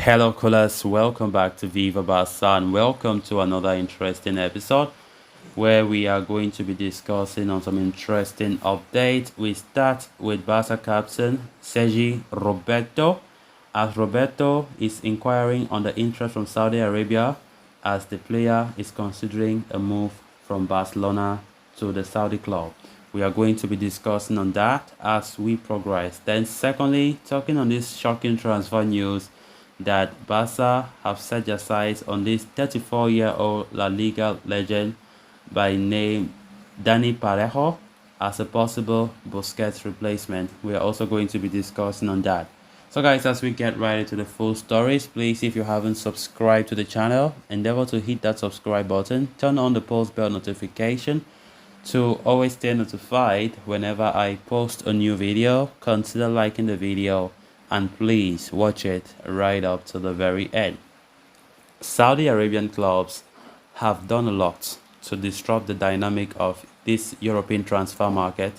Hello, callers. Welcome back to Viva Barca and welcome to another interesting episode where we are going to be discussing on some interesting updates. We start with Barca captain Sergi Roberto, as Roberto is inquiring on the interest from Saudi Arabia as the player is considering a move from Barcelona to the Saudi club. We are going to be discussing on that as we progress. Then secondly, talking on this shocking transfer news that Barca have set their sights on this 34-year-old La Liga legend by name Dani Parejo as a possible Busquets replacement. We are also going to be discussing on that. So guys, as we get right into the full stories, please, if you haven't subscribed to the channel, endeavor to hit that subscribe button, turn on the post bell notification to always stay notified whenever I post a new video. Consider liking the video and please watch it right up to the very end. Saudi Arabian clubs have done a lot to disrupt the dynamic of this European transfer market,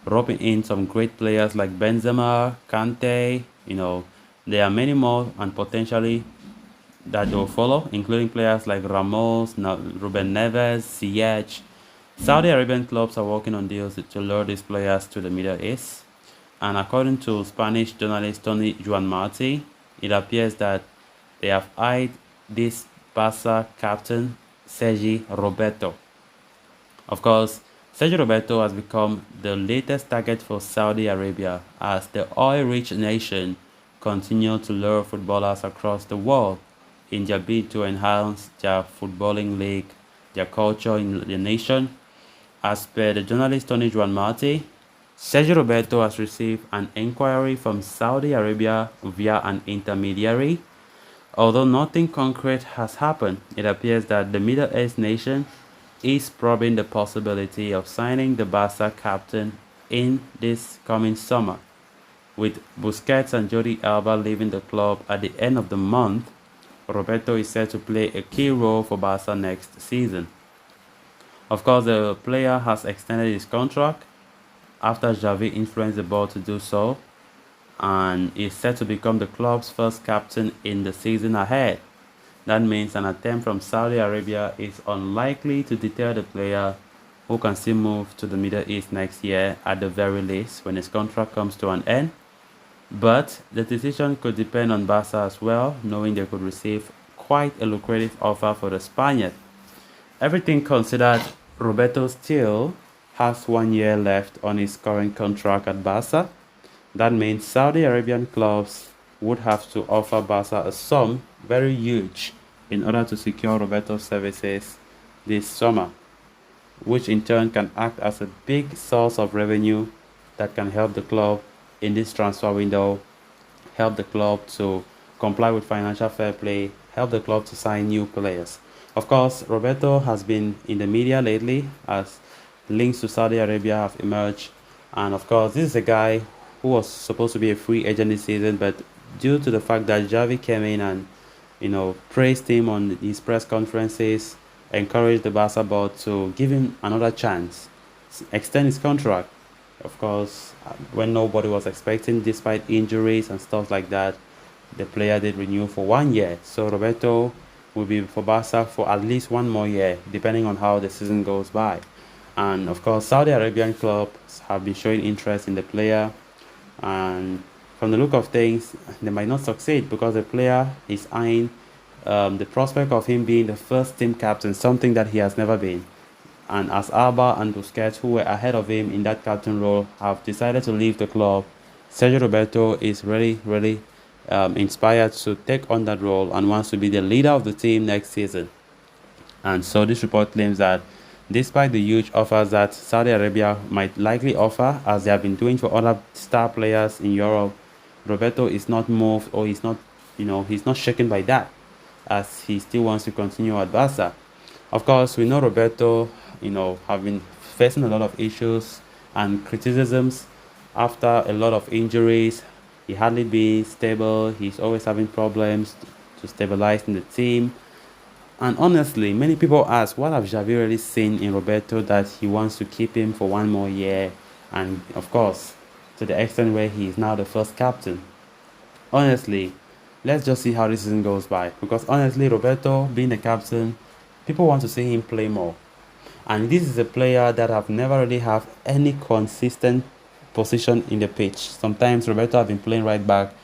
roping in some great players like Benzema, Kante, there are many more and potentially that will follow, including players like Ramos, Ruben Neves, Ziyech. Saudi Arabian clubs are working on deals to lure these players to the Middle East. And according to Spanish journalist Tony Juan Marti, it appears that they have eyed this Barca captain, Sergi Roberto. Of course, Sergi Roberto has become the latest target for Saudi Arabia as the oil-rich nation continues to lure footballers across the world in their bid to enhance their footballing league, their culture in the nation. As per the journalist Tony Juan Marti, Sergi Roberto has received an inquiry from Saudi Arabia via an intermediary. Although nothing concrete has happened, it appears that the Middle East nation is probing the possibility of signing the Barca captain in this coming summer. With Busquets and Jordi Alba leaving the club at the end of the month, Roberto is set to play a key role for Barca next season. Of course, the player has extended his contract after Xavi influenced the board to do so, and is set to become the club's first captain in the season ahead. That means an attempt from Saudi Arabia is unlikely to deter the player, who can still move to the Middle East next year at the very least when his contract comes to an end. But the decision could depend on Barca as well, knowing they could receive quite a lucrative offer for the Spaniard. Everything considered, Roberto still has 1 year left on his current contract at Barca. That means Saudi Arabian clubs would have to offer Barca a sum very huge in order to secure Roberto's services this summer, which in turn can act as a big source of revenue that can help the club in this transfer window, help the club to comply with financial fair play, help the club to sign new players. Of course, Roberto has been in the media lately as links to Saudi Arabia have emerged, and of course this is a guy who was supposed to be a free agent this season, but due to the fact that Xavi came in and praised him on his press conferences, encouraged the Barca board to give him another chance, extend his contract. Of course, when nobody was expecting, despite injuries and stuff like that, the player did renew for 1 year. So Roberto will be for Barca for at least 1 more year, depending on how the season goes by. And of course, Saudi Arabian clubs have been showing interest in the player, and from the look of things, they might not succeed because the player is eyeing the prospect of him being the first team captain, something that he has never been. And as Alba and Busquets, who were ahead of him in that captain role, have decided to leave the club, Sergio Roberto is really inspired to take on that role and wants to be the leader of the team next season. And so this report claims that despite the huge offers that Saudi Arabia might likely offer, as they have been doing for other star players in Europe, Roberto is not moved, or he's not shaken by that, as he still wants to continue at Barca. Of course, we know Roberto, have been facing a lot of issues and criticisms after a lot of injuries. He hardly been stable. He's always having problems to stabilize in the team. And honestly, many people ask, what have Xavi really seen in Roberto that he wants to keep him for 1 more year? And of course, to the extent where he is now the first captain. Honestly, let's just see how this season goes by. Because honestly, Roberto being the captain, people want to see him play more. And this is a player that have never really have any consistent position in the pitch. Sometimes Roberto have been playing right back,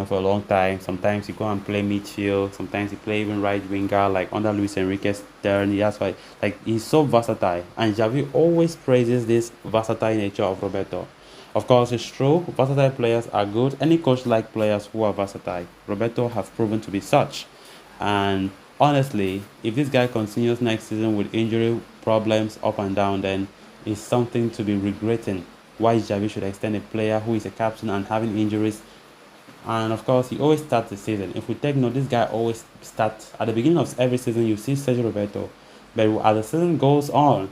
for a long time. Sometimes he go and play midfield. Sometimes he play even right winger, like under Luis Enrique's turn. That's why, like, he's so versatile. And Javi always praises this versatile nature of Roberto. Of course, it's true. Versatile players are good. Any coach like players who are versatile. Roberto has proven to be such. And honestly, if this guy continues next season with injury problems up and down, then it's something to be regretting. Why Javi should extend a player who is a captain and having injuries. And of course, he always starts the season. If we take note, this guy always starts at the beginning of every season. You see Sergi Roberto, but as the season goes on,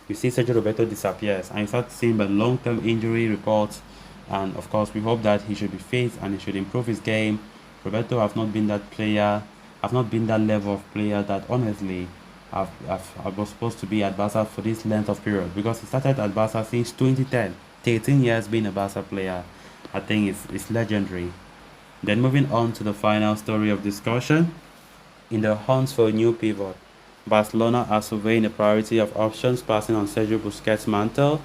you see Sergio Roberto disappears and you start seeing the long-term injury reports. And of course, we hope that he should be fit and he should improve his game. Roberto have not been that player, have not been that level of player that honestly I was supposed to be at Barca for this length of period, because he started at Barca since 2010. 13 years being a Barca player. I think it's legendary. Then moving on to the final story of discussion. In the hunt for a new pivot, Barcelona are surveying the priority of options, passing on Sergio Busquets' mantle.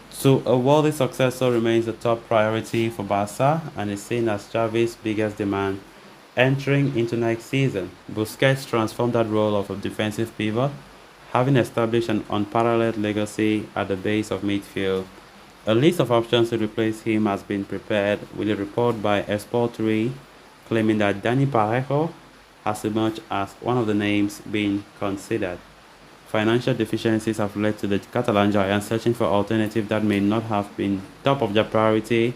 So a worthy successor remains the top priority for Barca and is seen as Xavi's biggest demand. Entering into next season, Busquets transformed that role of a defensive pivot, having established an unparalleled legacy at the base of midfield. A list of options to replace him has been prepared, with a report by Esport 3 claiming that Dani Parejo has emerged as one of the names being considered. Financial deficiencies have led to the Catalan giants searching for alternatives that may not have been top of their priority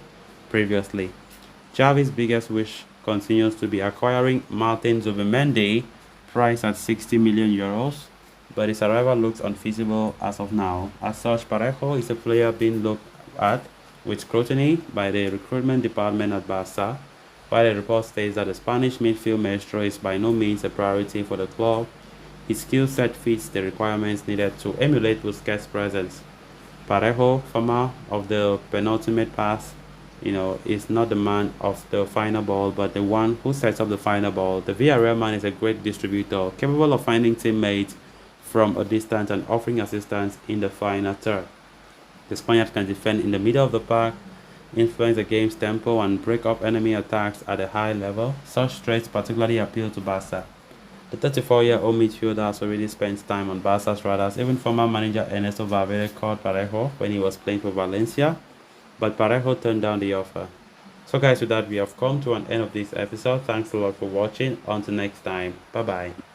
previously. Xavi's biggest wish continues to be acquiring Martin Zubimendi, priced at 60 million euros, but his arrival looks unfeasible as of now. As such, Parejo is a player being looked at with scrutiny by the recruitment department at Barca, while a report states that the Spanish midfield maestro is by no means a priority for the club. His skill set fits the requirements needed to emulate Busquets' presence. Parejo, former of the penultimate pass, is not the man of the final ball, but the one who sets up the final ball. The Villarreal man is a great distributor, capable of finding teammates from a distance and offering assistance in the final third. The Spaniard can defend in the middle of the park, influence the game's tempo, and break up enemy attacks at a high level. Such traits particularly appeal to Barca. The 34-year-old midfielder has already spent time on Barca's radars. Even former manager Ernesto Valverde called Parejo when he was playing for Valencia, but Parejo turned down the offer. So guys, with that, we have come to an end of this episode. Thanks a lot for watching. Until next time, bye bye.